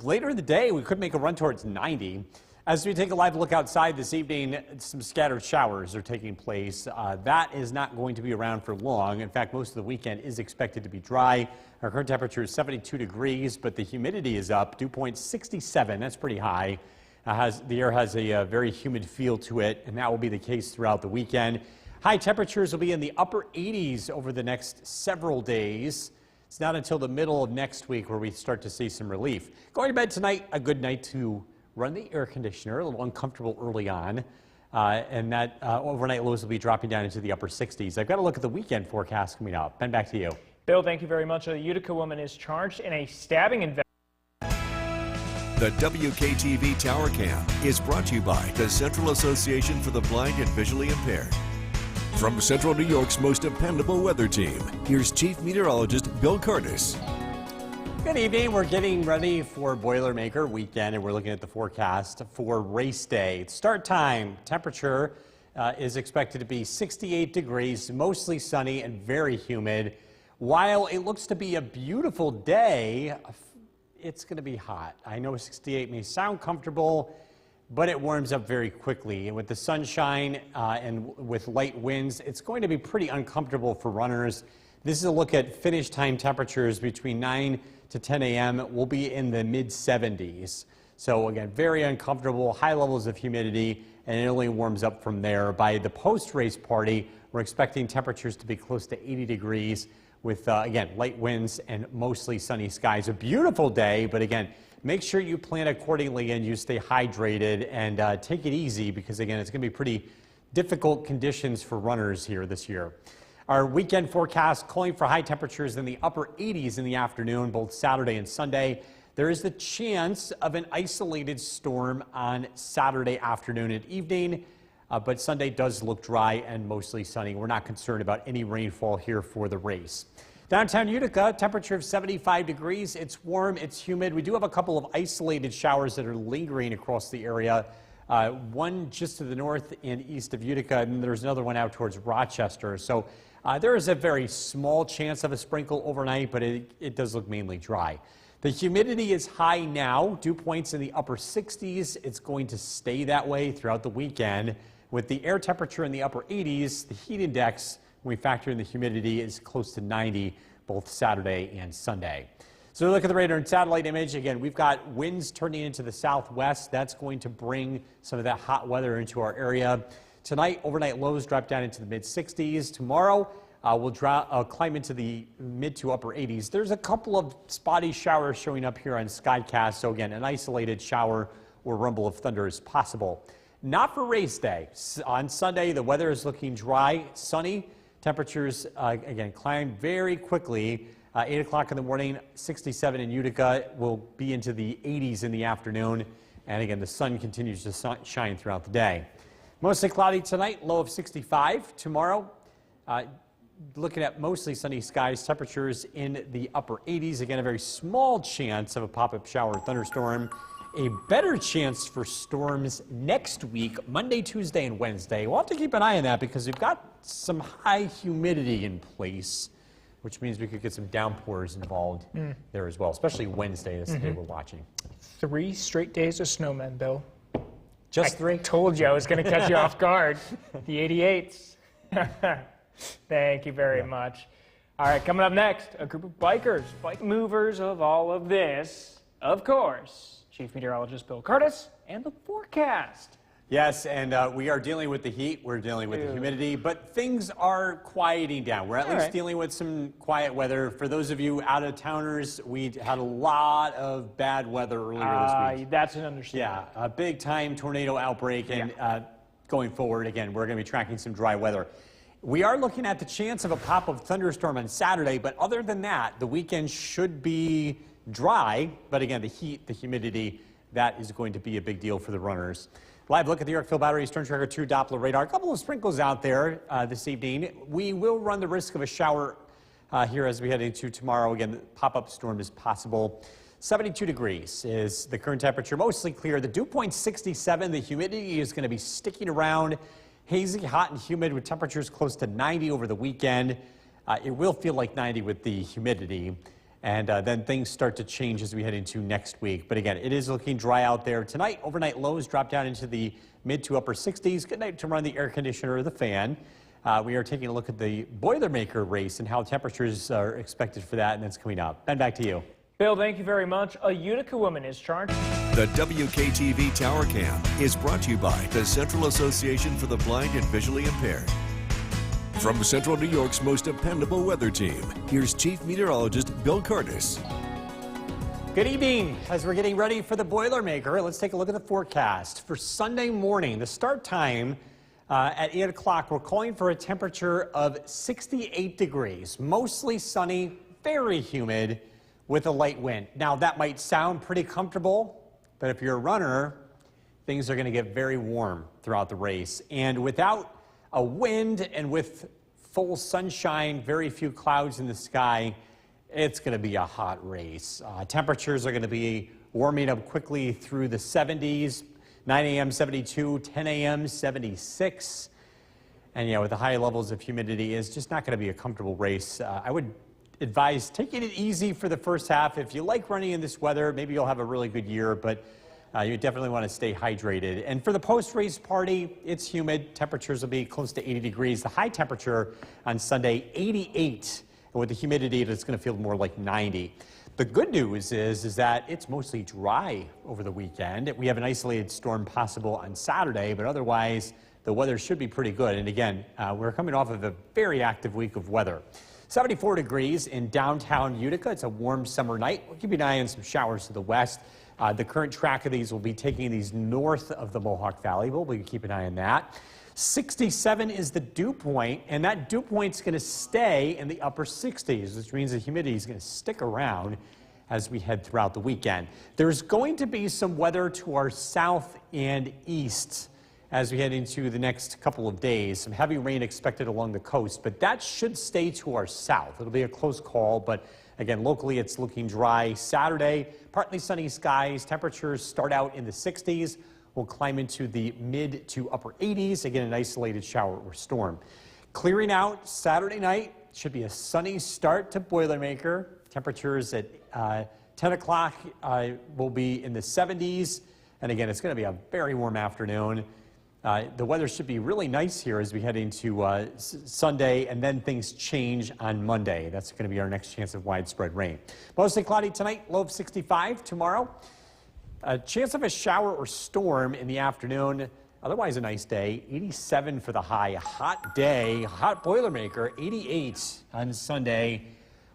Later in the day, we could make a run towards 90. As we take a live look outside this evening, some scattered showers are taking place. That is not going to be around for long. In fact, most of the weekend is expected to be dry. Our current temperature is 72 degrees, but the humidity is up, dew point 67. That's pretty high. The air has a very humid feel to it, and that will be the case throughout the weekend. High temperatures will be in the upper 80s over the next several days. It's not until the middle of next week where we start to see some relief. Going to bed tonight, a good night to run the air conditioner, a little uncomfortable early on, and that overnight lows will be dropping down into the upper 60s. I've got to look at the weekend forecast coming up. Ben, back to you. Bill, thank you very much. A Utica woman is charged in a stabbing investigation. The WKTV Tower Cam is brought to you by the Central Association for the Blind and Visually Impaired. From Central New York's most dependable weather team, here's Chief Meteorologist Bill Curtis. Good evening. We're getting ready for Boilermaker weekend, and we're looking at the forecast for race day. Start time, temperature is expected to be 68 degrees, mostly sunny and very humid. While it looks to be a beautiful day, it's going to be hot. I know 68 may sound comfortable, but it warms up very quickly. And with the sunshine and with light winds, it's going to be pretty uncomfortable for runners. This is a look at finish time temperatures between 9 to 10 a.m. We'll be in the mid 70s. So again, very uncomfortable, high levels of humidity, and it only warms up from there. By the post-race party, we're expecting temperatures to be close to 80 degrees with, again, light winds and mostly sunny skies. A beautiful day, but again, make sure you plan accordingly and you stay hydrated and take it easy because, again, it's going to be pretty difficult conditions for runners here this year. Our weekend forecast calling for high temperatures in the upper 80s in the afternoon, both Saturday and Sunday. There is the chance of an isolated storm on Saturday afternoon and evening, but Sunday does look dry and mostly sunny. We're not concerned about any rainfall here for the race. Downtown Utica, temperature of 75 degrees. It's warm, it's humid. We do have a couple of isolated showers that are lingering across the area. One just to the north and east of Utica, and there's another one out towards Rochester. So there is a very small chance of a sprinkle overnight, but it does look mainly dry. The humidity is high now, dew points in the upper 60s. It's going to stay that way throughout the weekend. With the air temperature in the upper 80s, the heat index, when we factor in the humidity, is close to 90 both Saturday and Sunday. So look at the radar and satellite image. Again, we've got winds turning into the southwest. That's going to bring some of that hot weather into our area. Tonight, overnight lows drop down into the mid-60s. Tomorrow, we'll climb into the mid to upper 80s. There's a couple of spotty showers showing up here on Skycast. So again, an isolated shower or rumble of thunder is possible. Not for race day. On Sunday, the weather is looking dry, sunny. Temperatures, again, climb very quickly. 8 o'clock in the morning, 67 in Utica. Will be into the 80s in the afternoon. And again, the sun continues to shine throughout the day. Mostly cloudy tonight, low of 65. Tomorrow, looking at mostly sunny skies, temperatures in the upper 80s. Again, a very small chance of a pop-up shower or thunderstorm. A better chance for storms next week, Monday, Tuesday, and Wednesday. We'll have to keep an eye on that because we've got some high humidity in place, which means we could get some downpours involved there as well, especially Wednesday. That's the day we're watching. 3 straight days of snowmen, Bill. Just 3? I told you I was going to catch you off guard. The 88s. Thank you very much. All right, coming up next, a group of bikers, bike movers of all of this, of course. Chief Meteorologist Bill Curtis and the forecast. Yes, and we are dealing with the heat, we're dealing with the humidity, but things are quieting down. We're at least dealing with some quiet weather. For those of you out-of-towners, we had a lot of bad weather earlier this week. That's an understatement. Yeah, a big-time tornado outbreak, and going forward, again, we're going to be tracking some dry weather. We are looking at the chance of a pop-up thunderstorm on Saturday, but other than that, the weekend should be dry, but again, the heat, the humidity, that is going to be a big deal for the runners. Live look at the Yorkville Battery Storm Tracker 2 Doppler radar. A couple of sprinkles out there this evening. We will run the risk of a shower here as we head into tomorrow. Again, the pop-up storm is possible. 72 degrees is the current temperature, mostly clear. The dew point 67. The humidity is going to be sticking around, hazy, hot, and humid with temperatures close to 90 over the weekend. It will feel like 90 with the humidity. And then things start to change as we head into next week. But again, it is looking dry out there. Tonight, overnight lows drop down into the mid to upper 60s. Good night to run the air conditioner or the fan. We are taking a look at the Boilermaker race and how temperatures are expected for that, and that's coming up. Ben, back to you. Bill, thank you very much. A Utica woman is charged. The WKTV Tower Cam is brought to you by the Central Association for the Blind and Visually Impaired. From Central New York's most dependable weather team, here's Chief Meteorologist Bill Curtis. Good evening. As we're getting ready for the Boilermaker, let's take a look at the forecast. For Sunday morning, the start time at 8 o'clock, we're calling for a temperature of 68 degrees. Mostly sunny, very humid, with a light wind. Now, that might sound pretty comfortable, but if you're a runner, things are going to get very warm throughout the race. And without a wind and with full sunshine, very few clouds in the sky, it's going to be a hot race. Temperatures are going to be warming up quickly through the 70s, 9 a.m. 72, 10 a.m. 76. And yeah, with the high levels of humidity, it's just not going to be a comfortable race. I would advise taking it easy for the first half. If you like running in this weather, maybe you'll have a really good year, but you definitely want to stay hydrated. And for the post-race party, it's humid. Temperatures will be close to 80 degrees. The high temperature on Sunday, 88. And with the humidity, it's going to feel more like 90. The good news is that it's mostly dry over the weekend. We have an isolated storm possible on Saturday, but otherwise, the weather should be pretty good. And again, we're coming off of a very active week of weather. 74 degrees in downtown Utica. It's a warm summer night. We'll keep an eye on some showers to the west. The current track of these will be taking these north of the Mohawk Valley. We'll keep an eye on that. 67 is the dew point, and that dew point's going to stay in the upper 60s, which means the humidity is going to stick around as we head throughout the weekend. There's going to be some weather to our south and east as we head into the next couple of days. Some heavy rain expected along the coast, but that should stay to our south. It'll be a close call, but again, locally it's looking dry. Saturday, partly sunny skies. Temperatures start out in the 60s. We'll climb into the mid to upper 80s. Again, an isolated shower or storm. Clearing out Saturday night. Should be a sunny start to Boilermaker. Temperatures at 10 o'clock will be in the 70s. And again, it's going to be a very warm afternoon. The weather should be really nice here as we head into Sunday, and then things change on Monday. That's going to be our next chance of widespread rain. Mostly cloudy tonight, low of 65 tomorrow. A chance of a shower or storm in the afternoon. Otherwise a nice day. 87 for the high. A hot day, hot Boilermaker. 88 on Sunday.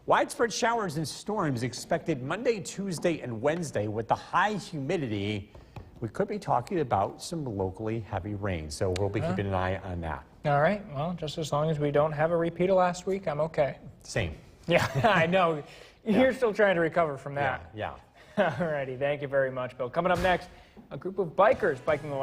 Widespread showers and storms expected Monday, Tuesday, and Wednesday. With the high humidity, we could be talking about some locally heavy rain. So we'll be keeping an eye on that. All right. Well, just as long as we don't have a repeat of last week, I'm okay. Same. Yeah, I know. You're still trying to recover from that. Yeah. All righty. Thank you very much, Bill. Coming up next, a group of bikers biking along